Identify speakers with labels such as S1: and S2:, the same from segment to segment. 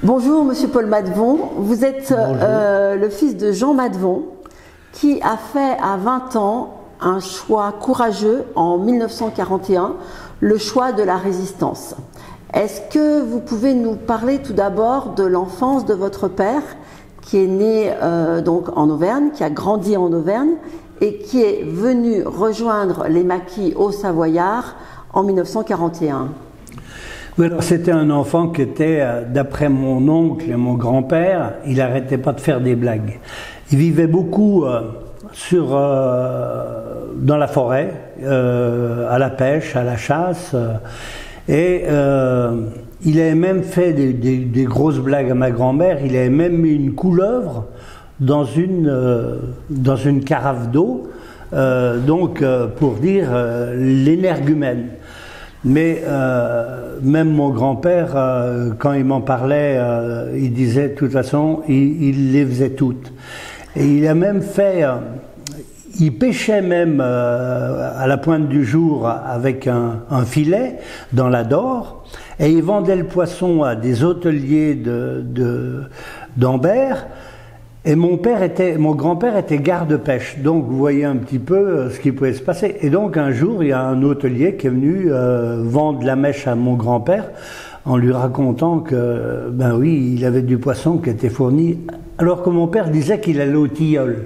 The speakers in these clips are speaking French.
S1: Bonjour Monsieur Paul Madevon, vous êtes le fils de Jean Madevon qui a fait à 20 ans un choix courageux en 1941, le choix de la résistance. Est-ce que vous pouvez nous parler tout d'abord de l'enfance de votre père qui est né donc en Auvergne, qui a grandi en Auvergne et qui est venu rejoindre les maquis au Savoyard en 1941?
S2: Oui, alors c'était un enfant qui était, d'après mon oncle et mon grand-père, il n'arrêtait pas de faire des blagues. Il vivait beaucoup dans la forêt, à la pêche, à la chasse, et il avait même fait des grosses blagues à ma grand-mère. Il avait même mis une couleuvre dans une carafe d'eau, pour dire l'énergumène. Mais même mon grand-père, quand il m'en parlait, il disait de toute façon, il les faisait toutes. Et il a même fait, il pêchait même à la pointe du jour avec un filet dans la Dore, et il vendait le poisson à des hôteliers d'Ambert. Et mon grand-père était garde-pêche, donc vous voyez un petit peu ce qui pouvait se passer. Et donc un jour, il y a un hôtelier qui est venu vendre la mèche à mon grand-père en lui racontant que, ben oui, il avait du poisson qui était fourni, alors que mon père disait qu'il allait au tilleul.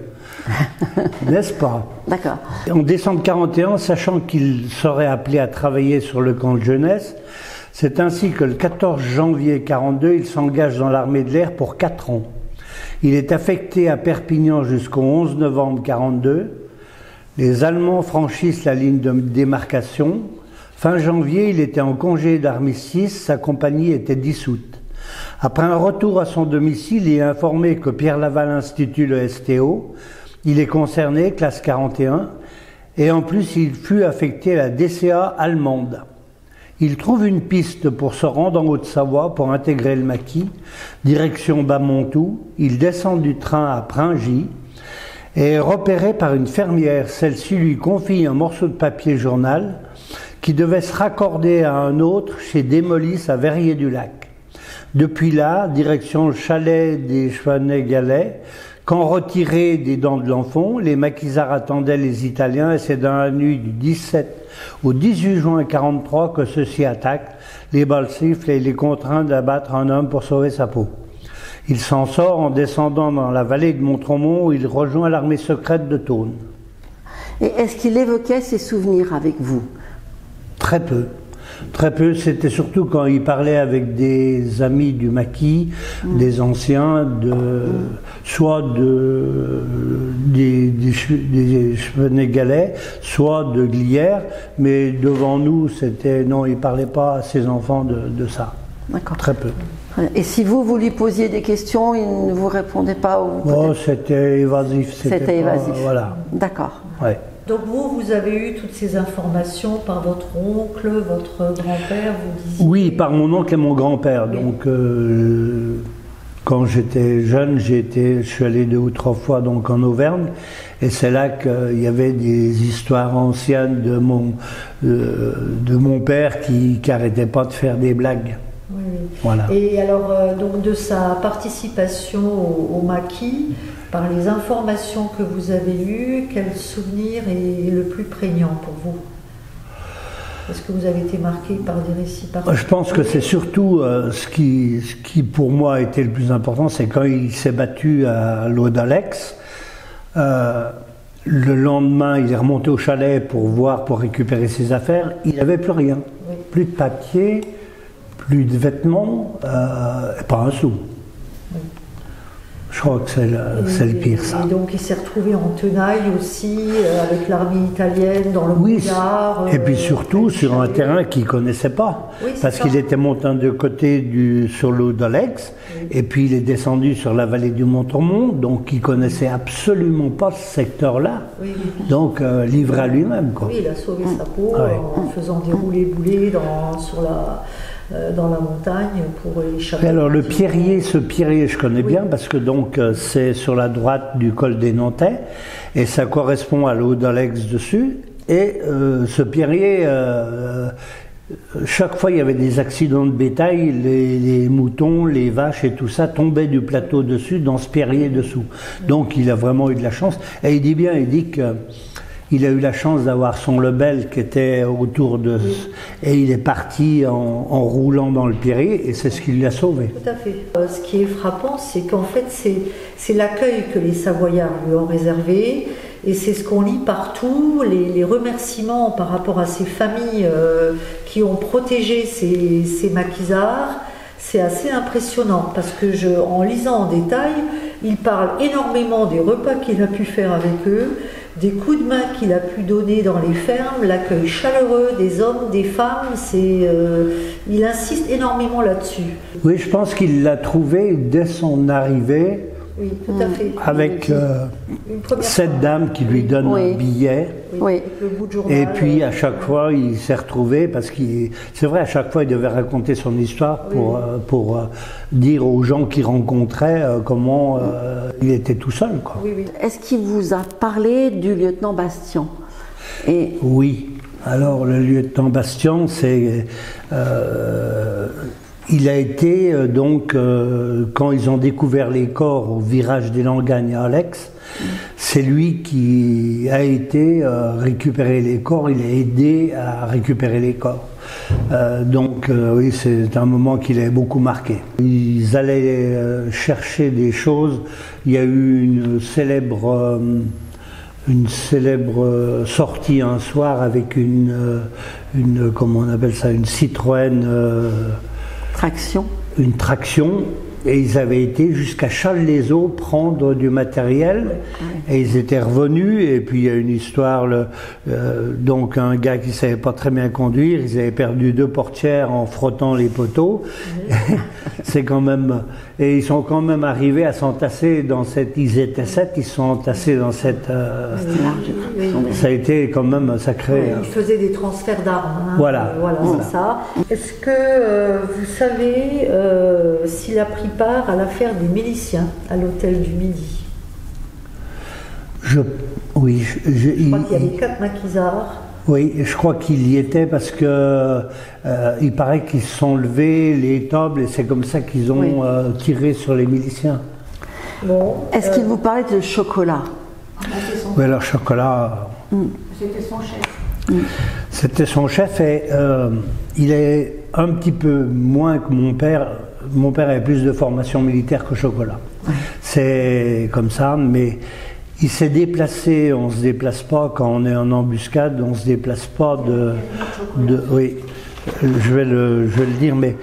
S2: N'est-ce pas?
S1: D'accord.
S2: En décembre 41, sachant qu'il serait appelé à travailler sur le camp de jeunesse, c'est ainsi que le 14 janvier 42, il s'engage dans l'armée de l'air pour 4 ans. Il est affecté à Perpignan jusqu'au 11 novembre 42. Les Allemands franchissent la ligne de démarcation. Fin janvier, il était en congé d'armistice, sa compagnie était dissoute. Après un retour à son domicile, il est informé que Pierre Laval institue le STO. Il est concerné, classe 41, et en plus il fut affecté à la DCA allemande. Il trouve une piste pour se rendre en Haute-Savoie pour intégrer le maquis, direction Bas-Montou. Il descend du train à Pringy et est repéré par une fermière. Celle-ci lui confie un morceau de papier journal qui devait se raccorder à un autre chez Desmolis à Verrier-du-Lac. Depuis là, direction le chalet des Chevenets-Galais. Quand retirés des Dents de l'Enfant, les maquisards attendaient les Italiens et c'est dans la nuit du 17 au 18 juin 1943 que ceux-ci attaquent. Les balles sifflent et il est contraint d'abattre un homme pour sauver sa peau. Il s'en sort en descendant dans la vallée de Montremont où il rejoint l'armée secrète de Thônes.
S1: Et est-ce qu'il évoquait ses souvenirs avec vous?
S2: Très peu. Très peu, c'était surtout quand il parlait avec des amis du maquis, des anciens, soit des Chevenets-Galais, soit de Glières, mais devant nous, non, il ne parlait pas à ses enfants de ça.
S1: D'accord.
S2: Très peu.
S1: Et si vous lui posiez des questions, il ne vous répondait pas ou
S2: Oh, c'était évasif.
S1: C'était évasif.
S2: Voilà.
S1: D'accord.
S2: Ouais.
S3: Donc vous avez eu toutes ces informations par votre oncle, votre grand-père, vous disiez...
S2: Oui, par mon oncle et mon grand-père. Oui. Donc, quand j'étais jeune, je suis allé 2 ou 3 fois donc, en Auvergne. Et c'est là qu'il y avait des histoires anciennes de mon père qui n'arrêtait pas de faire des blagues.
S3: Oui.
S2: Voilà.
S3: Et alors, donc de sa participation au maquis, par les informations que vous avez eues, quel souvenir est le plus prégnant pour vous? Est-ce que vous avez été marqué par des récits particuliers?
S2: Je pense que c'est surtout ce qui pour moi a été le plus important, c'est quand il s'est battu à l'eau d'Alex. Le lendemain, il est remonté au chalet pour récupérer ses affaires. Il n'avait plus rien. Oui. Plus de papier, plus de vêtements, pas un sou. Oui. Je crois que c'est le pire, ça.
S3: Et donc, il s'est retrouvé en tenaille aussi, avec l'armée italienne dans le brouillard.
S2: Et puis surtout, sur un terrain qu'il ne connaissait pas. Oui, parce qu'il était monté de côté sur l'eau d'Alex, et puis il est descendu sur la vallée du Montremont, donc il ne connaissait absolument pas ce secteur-là. Oui. Donc, livré à lui-même, quoi.
S3: Oui, il a sauvé sa peau en faisant des roulés-boulés dans la montagne pour échapper.
S2: Alors ce pierrier je connais bien parce que donc c'est sur la droite du col des Nantais et ça correspond à l'eau d'Alex dessus et ce pierrier chaque fois il y avait des accidents de bétail, les moutons, les vaches et tout ça tombaient du plateau dessus, dans ce pierrier dessous. Donc il a vraiment eu de la chance. Et il dit bien, il dit que il a eu la chance d'avoir son lebel qui était autour de... Et il est parti en roulant dans le pierrier et c'est ce qui l'a sauvé.
S3: Tout à fait. Ce qui est frappant, c'est qu'en fait, c'est l'accueil que les Savoyards lui ont réservé. Et c'est ce qu'on lit partout, les remerciements par rapport à ces familles qui ont protégé ces maquisards. C'est assez impressionnant parce que en lisant en détail, il parle énormément des repas qu'il a pu faire avec eux, des coups de main qu'il a pu donner dans les fermes, l'accueil chaleureux des hommes, des femmes. Il insiste énormément là-dessus.
S2: Oui, je pense qu'il l'a trouvé dès son arrivée.
S3: Oui, tout à fait.
S2: Avec cette dame qui lui donne un billet.
S1: Oui.
S3: Avec le bout de journal,
S2: et puis à chaque fois, il s'est retrouvé, parce que c'est vrai, à chaque fois, il devait raconter son histoire pour dire aux gens qu'il rencontrait comment il était tout seul, quoi.
S3: Oui, oui.
S1: Est-ce qu'il vous a parlé du lieutenant Bastien?
S2: Oui. Alors, le lieutenant Bastien, c'est... il a été, quand ils ont découvert les corps au virage des Langagnes à Alex, c'est lui qui a été récupérer les corps, il a aidé à récupérer les corps. Oui, c'est un moment qui l'a beaucoup marqué. Ils allaient chercher des choses. Il y a eu une célèbre sortie un soir avec comment on appelle ça, une Citroën... Une traction, et ils avaient été jusqu'à Challes-les-Eaux prendre du matériel, et ils étaient revenus, et puis il y a une histoire, donc un gars qui ne savait pas très bien conduire, ils avaient perdu 2 portières en frottant les poteaux, c'est quand même, et ils sont quand même arrivés à s'entasser dans ils étaient 7, ils se sont entassés dans cette... Ça a été quand même sacré.
S3: Ils faisaient des transferts d'armes. Hein.
S2: Voilà.
S3: C'est ça. Est-ce que vous savez s'il a pris part à l'affaire des miliciens à l'hôtel du Midi?
S2: Oui.
S3: Je crois qu'il y avait 4 maquisards.
S2: Oui, je crois qu'il y était parce que il paraît qu'ils se sont levés les tables et c'est comme ça qu'ils ont tiré sur les miliciens.
S1: Bon, est-ce qu'il vous parlait de chocolat?
S2: Oui, le chocolat...
S3: C'était son chef.
S2: C'était son chef et il est un petit peu moins que mon père. Mon père avait plus de formation militaire que chocolat. C'est comme ça, mais... Il s'est déplacé, on ne se déplace pas quand on est en embuscade, on ne se déplace pas oui, je vais le dire, mais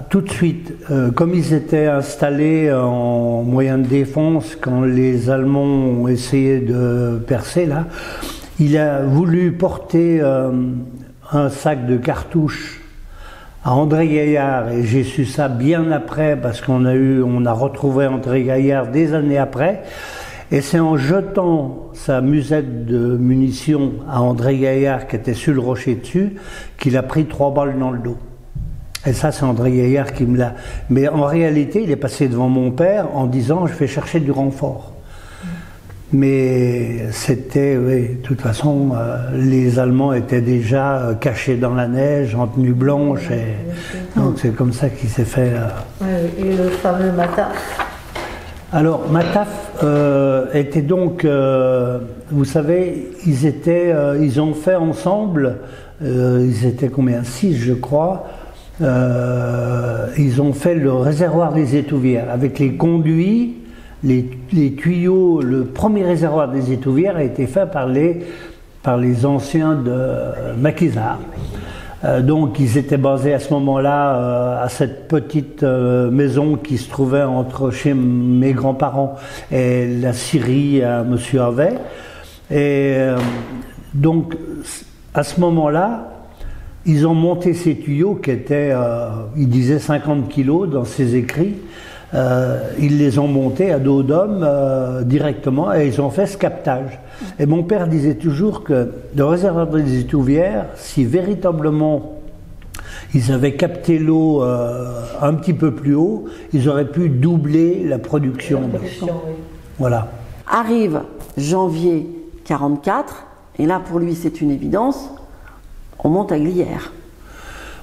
S2: tout de suite, comme ils étaient installés en moyen de défense, quand les Allemands ont essayé de percer là, il a voulu porter un sac de cartouches à André Gaillard, et j'ai su ça bien après, parce qu'on a retrouvé André Gaillard des années après. Et c'est en jetant sa musette de munitions à André Gaillard, qui était sur le rocher dessus, qu'il a pris 3 balles dans le dos. Et ça, c'est André Gaillard qui me l'a... Mais en réalité, il est passé devant mon père en disant « je vais chercher du renfort ». Mais c'était, oui, de toute façon, les Allemands étaient déjà cachés dans la neige, en tenue blanche, et donc c'est comme ça qu'il s'est fait...
S3: Et le fameux Mataf.
S2: Alors, Mataf était donc, vous savez, ils ont fait ensemble, ils étaient combien? 6, je crois. Ils ont fait le réservoir des Étouvières avec les conduits, les tuyaux. Le premier réservoir des Étouvières a été fait par les anciens de Maquisard. Donc ils étaient basés à ce moment-là à cette petite maison qui se trouvait chez mes grands-parents et la scierie à Monsieur Havet. Et donc à ce moment-là, ils ont monté ces tuyaux qui étaient, ils disaient 50 kilos dans ses écrits. Ils les ont montés à dos d'homme directement et ils ont fait ce captage. Et mon père disait toujours que le réservoir des Étouvières, si véritablement ils avaient capté l'eau un petit peu plus haut, ils auraient pu doubler la production.
S3: Oui.
S2: Voilà.
S1: Arrive janvier 44, et là pour lui c'est une évidence, on monte à Glières.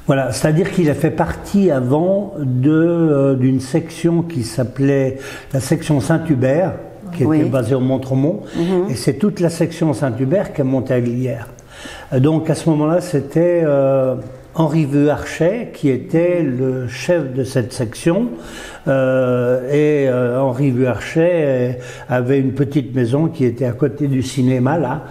S2: Voilà, c'est-à-dire qu'il a fait partie avant d'une section qui s'appelait la section Saint-Hubert, qui était basée au Montremont, et c'est toute la section Saint-Hubert qui est montée à Glières. Donc à ce moment-là, c'était Henri Vuarchet qui était le chef de cette section, et Henri Vuarchet avait une petite maison qui était à côté du cinéma là,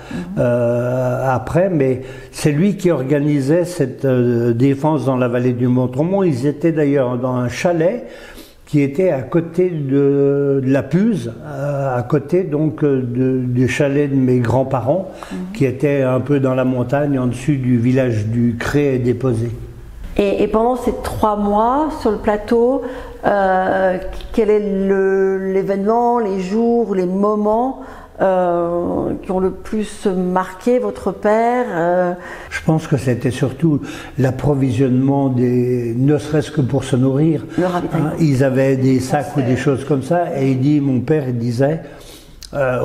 S2: après, mais c'est lui qui organisait cette défense dans la vallée du Montremont. Ils étaient d'ailleurs dans un chalet qui était à côté de la Puse, à côté donc du chalet de mes grands-parents, qui était un peu dans la montagne, en dessus du village du Cré et Déposé.
S1: Et pendant ces 3 mois sur le plateau, quel est l'événement, les jours, les moments qui ont le plus marqué votre père?
S2: Je pense que c'était surtout l'approvisionnement ne serait-ce que pour se nourrir. Ils avaient des sacs ou des choses comme ça, et mon père disait,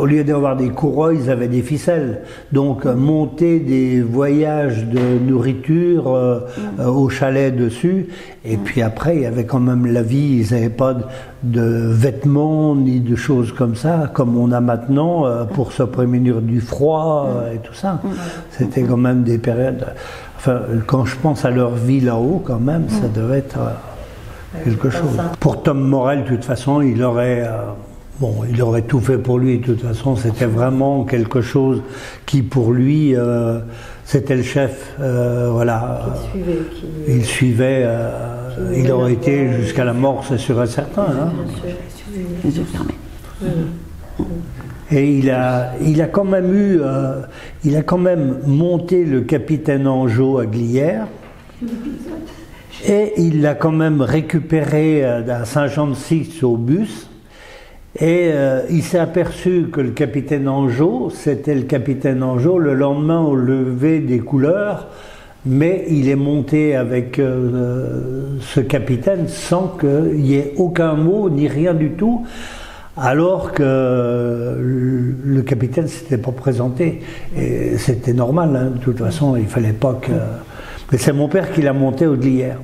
S2: au lieu d'avoir des courroies, ils avaient des ficelles. Donc monter des voyages de nourriture au chalet dessus, et puis après il y avait quand même la vie, ils n'avaient pas de vêtements ni de choses comme ça, comme on a maintenant pour se prémunir du froid et tout ça. C'était quand même des périodes, enfin quand je pense à leur vie là-haut quand même, ça devait être quelque chose. Pour Tom Morel, de toute façon, il aurait tout fait pour lui, de toute façon, c'était vraiment quelque chose qui, pour lui, c'était le chef, voilà. Il suivait, il aurait été jusqu'à la mort, c'est sûr et certain. Hein.
S1: Les yeux fermés.
S2: Et il a quand même monté le capitaine Angeau à Glières, et il l'a quand même récupéré à Saint-Jean-de-Six au bus. Et il s'est aperçu que le capitaine Angeau, c'était le capitaine Angeau le lendemain au lever des couleurs, mais il est monté avec ce capitaine sans qu'il y ait aucun mot ni rien du tout, alors que le capitaine ne s'était pas présenté. Et c'était normal, hein, de toute façon, il ne fallait pas que... Mais c'est mon père qui l'a monté au Glières.